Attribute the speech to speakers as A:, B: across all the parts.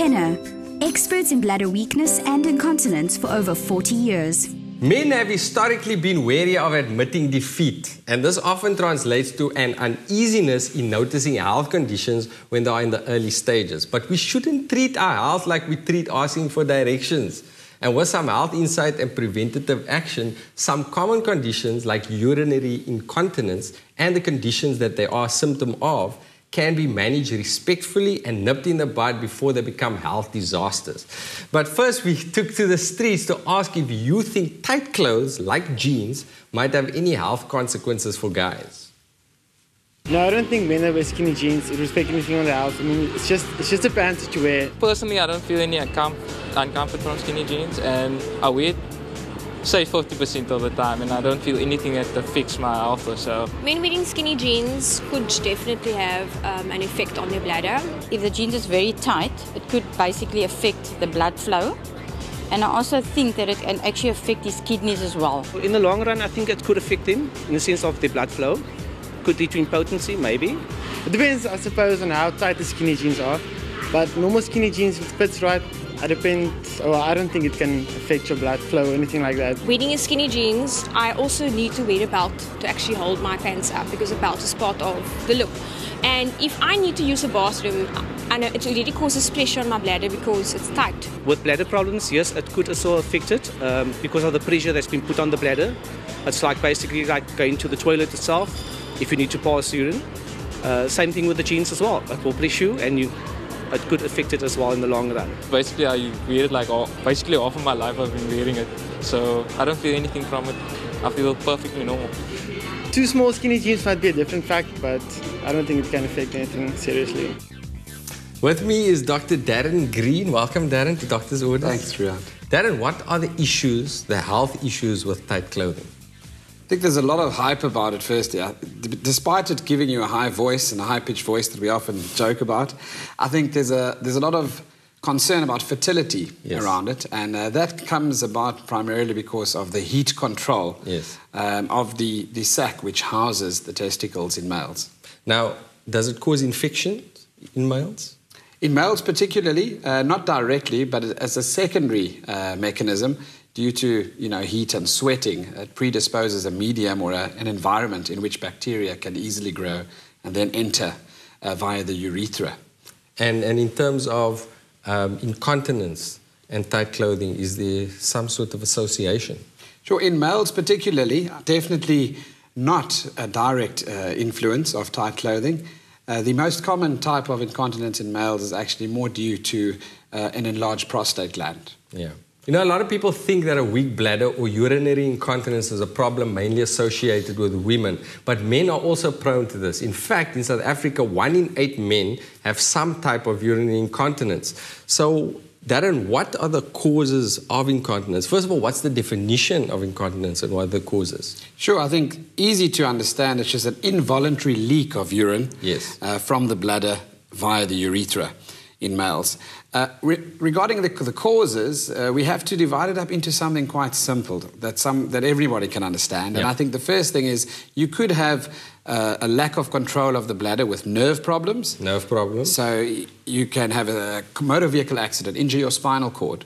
A: Kenner, experts in bladder weakness and incontinence for over 40 years.
B: Men have historically been wary of admitting defeat, and this often translates to an uneasiness in noticing health conditions when they are in the early stages. But we shouldn't treat our health like we treat asking for directions. And with some health insight and preventative action, some common conditions like urinary incontinence and the conditions that they are a symptom of can be managed respectfully and nipped in the bud before they become health disasters. But first, we took to the streets to ask if you think tight clothes, like jeans, might have any health consequences for guys.
C: No, I don't think men that wear skinny jeans respect anything on the house. I mean, it's just a pants that you wear.
D: Personally, I don't feel any uncomfort from skinny jeans, and I wear it, say 50% of the time, and I don't feel anything that affects my health or so.
E: Men wearing skinny jeans could definitely have an effect on their bladder.
F: If the jeans is very tight, it could basically affect the blood flow. And I also think that it can actually affect his kidneys as well.
G: In the long run, I think it could affect him in the sense of the blood flow. Could lead to impotency, maybe.
C: It depends, I suppose, on how tight the skinny jeans are. But normal skinny jeans, if it fits right, I don't think it can affect your blood flow or anything like that.
E: Wearing skinny jeans, I also need to wear a belt to actually hold my pants up because a belt is part of the look. And if I need to use a bathroom, I know it already causes pressure on my bladder because it's tight.
G: With bladder problems, yes, it could also affect it because of the pressure that's been put on the bladder. It's basically like going to the toilet itself if you need to pass urine. Same thing with the jeans as well. It will press you and it could affect it as well in the long run.
D: Basically, I wear it basically half of my life I've been wearing it. So I don't feel anything from it. I feel perfectly normal.
C: Too small skinny jeans might be a different fact, but I don't think it can affect anything seriously.
B: With me is Dr. Darren Green. Welcome, Darren, to Doctor's Orders.
H: Thanks, Riyad.
B: Darren, what are the issues, the health issues with tight clothing?
H: I think there's a lot of hype about it firstly. Despite it giving you a high voice and a high-pitched voice that we often joke about, I think there's a lot of concern about fertility around it, and that comes about primarily because of the heat control of the sac which houses the testicles in males.
B: Now, does it cause infection in males?
H: In males particularly, not directly, but as a secondary mechanism, due to heat and sweating, it predisposes a medium or an environment in which bacteria can easily grow and then enter via the urethra.
B: And in terms of incontinence and tight clothing, is there some sort of association?
H: Sure, in males particularly, definitely not a direct influence of tight clothing. The most common type of incontinence in males is actually more due to an enlarged prostate gland.
B: Yeah. You know, a lot of people think that a weak bladder or urinary incontinence is a problem mainly associated with women, but men are also prone to this. In fact, in South Africa, 1 in 8 men have some type of urinary incontinence. So, Darren, what are the causes of incontinence? First of all, what's the definition of incontinence and what are the causes?
H: Sure, I think easy to understand. It's just an involuntary leak of urine from the bladder via the urethra in males. Regarding the causes, we have to divide it up into something quite simple that everybody can understand. And I think the first thing is you could have a lack of control of the bladder with nerve problems.
B: Nerve problems.
H: So you can have a motor vehicle accident, injure your spinal cord,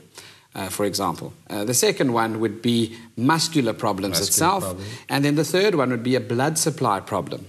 H: for example. The second one would be muscular problems itself. And then the third one would be a blood supply problem.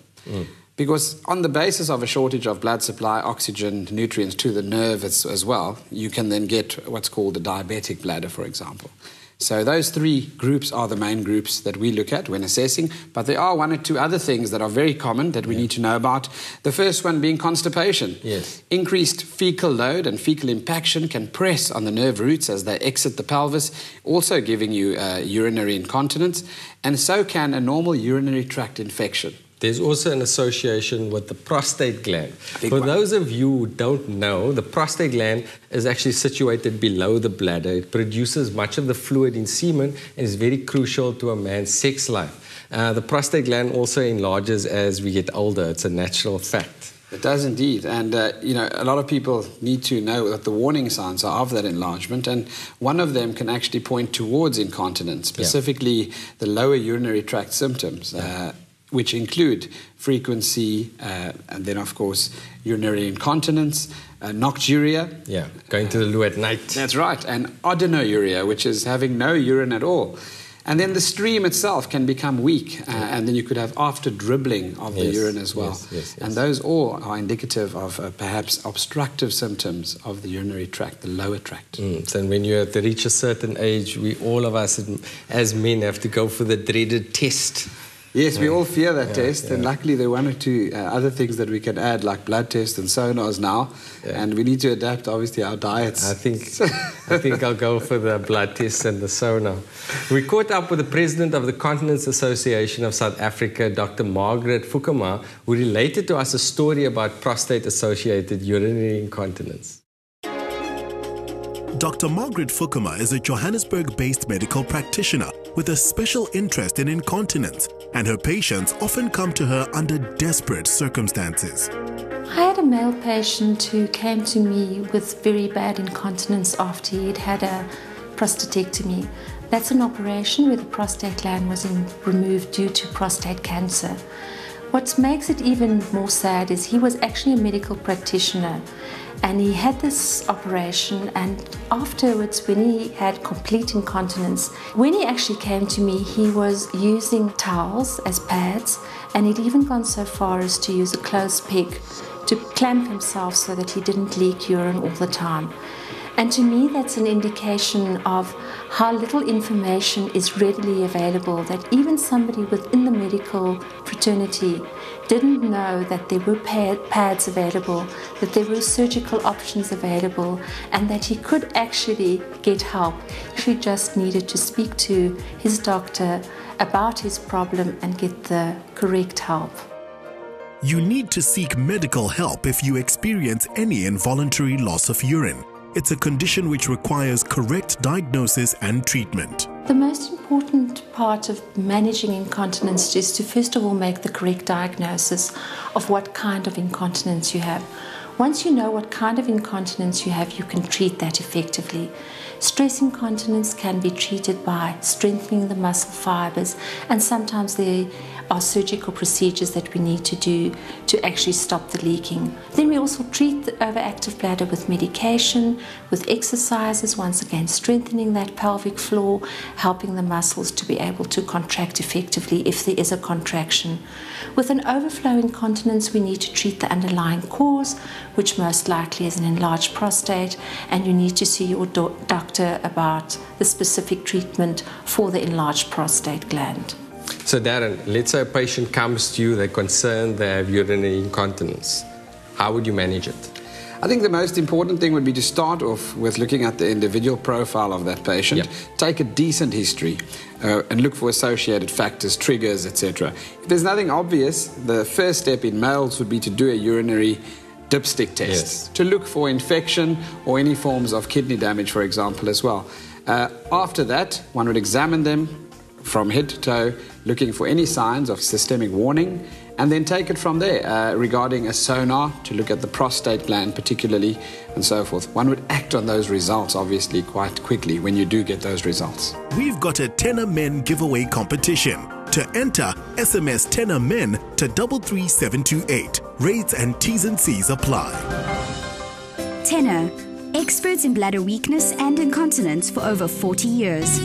H: Because on the basis of a shortage of blood supply, oxygen, nutrients to the nerve as well, you can then get what's called a diabetic bladder, for example. So those 3 groups are the main groups that we look at when assessing, but there are 1 or 2 other things that are very common that we need to know about. The first one being constipation.
B: Yes.
H: Increased fecal load and fecal impaction can press on the nerve roots as they exit the pelvis, also giving you urinary incontinence, and so can a normal urinary tract infection.
B: There's also an association with the prostate gland. For those of you who don't know, the prostate gland is actually situated below the bladder. It produces much of the fluid in semen and is very crucial to a man's sex life. The prostate gland also enlarges as we get older. It's a natural fact.
H: It does indeed. And, a lot of people need to know that the warning signs are of that enlargement. And one of them can actually point towards incontinence, specifically the lower urinary tract symptoms. which include frequency, and then, of course, urinary incontinence, nocturia.
B: Yeah, going to the loo at night.
H: That's right, and adenouria, which is having no urine at all. And then the stream itself can become weak, and then you could have after dribbling of the urine as well.
B: Yes.
H: And those all are indicative of perhaps obstructive symptoms of the urinary tract, the lower tract.
B: So when you have to reach a certain age, all of us as men have to go for the dreaded test.
H: Yes, we all fear that test, and luckily there are one or two other things that we can add, like blood tests and sonars now, and we need to adapt, obviously, our diets.
B: I think I'll go for the blood tests and the sonar. We caught up with the president of the Continence Association of South Africa, Dr. Margaret Fukema, who related to us a story about prostate-associated urinary incontinence.
I: Dr. Margaret Fukema is a Johannesburg-based medical practitioner with a special interest in incontinence, and her patients often come to her under desperate circumstances.
J: I had a male patient who came to me with very bad incontinence after he'd had a prostatectomy. That's an operation where the prostate gland was removed due to prostate cancer. What makes it even more sad is he was actually a medical practitioner, and he had this operation, and afterwards, when he had complete incontinence, when he actually came to me, he was using towels as pads, and he'd even gone so far as to use a clothes peg to clamp himself so that he didn't leak urine all the time. And to me, that's an indication of how little information is readily available, that even somebody within the medical fraternity didn't know that there were pads available, that there were surgical options available, and that he could actually get help. He just needed to speak to his doctor about his problem and get the correct help.
I: You need to seek medical help if you experience any involuntary loss of urine. It's a condition which requires correct diagnosis and treatment.
J: The most important part of managing incontinence is to first of all make the correct diagnosis of what kind of incontinence you have. Once you know what kind of incontinence you have, you can treat that effectively. Stress incontinence can be treated by strengthening the muscle fibers, and sometimes there are surgical procedures that we need to do to actually stop the leaking. Then we also treat the overactive bladder with medication, with exercises, once again strengthening that pelvic floor, helping the muscles to be able to contract effectively if there is a contraction. With an overflow incontinence, we need to treat the underlying cause, which most likely is an enlarged prostate, and you need to see your doctor about the specific treatment for the enlarged prostate gland.
B: So Darren, let's say a patient comes to you, they're concerned they have urinary incontinence. How would you manage it?
H: I think the most important thing would be to start off with looking at the individual profile of that patient, take a decent history, and look for associated factors, triggers, etc. If there's nothing obvious, the first step in males would be to do a urinary dipstick test to look for infection or any forms of kidney damage, for example, as well. After that, one would examine them from head to toe, looking for any signs of systemic warning, and then take it from there regarding a sonar to look at the prostate gland particularly, and so forth. One would act on those results, obviously, quite quickly when you do get those results.
I: We've got a Tenor Men giveaway competition. To enter, SMS Tenor Men to 33728. Rates and T's and C's apply.
A: Tenor, experts in bladder weakness and incontinence for over 40 years.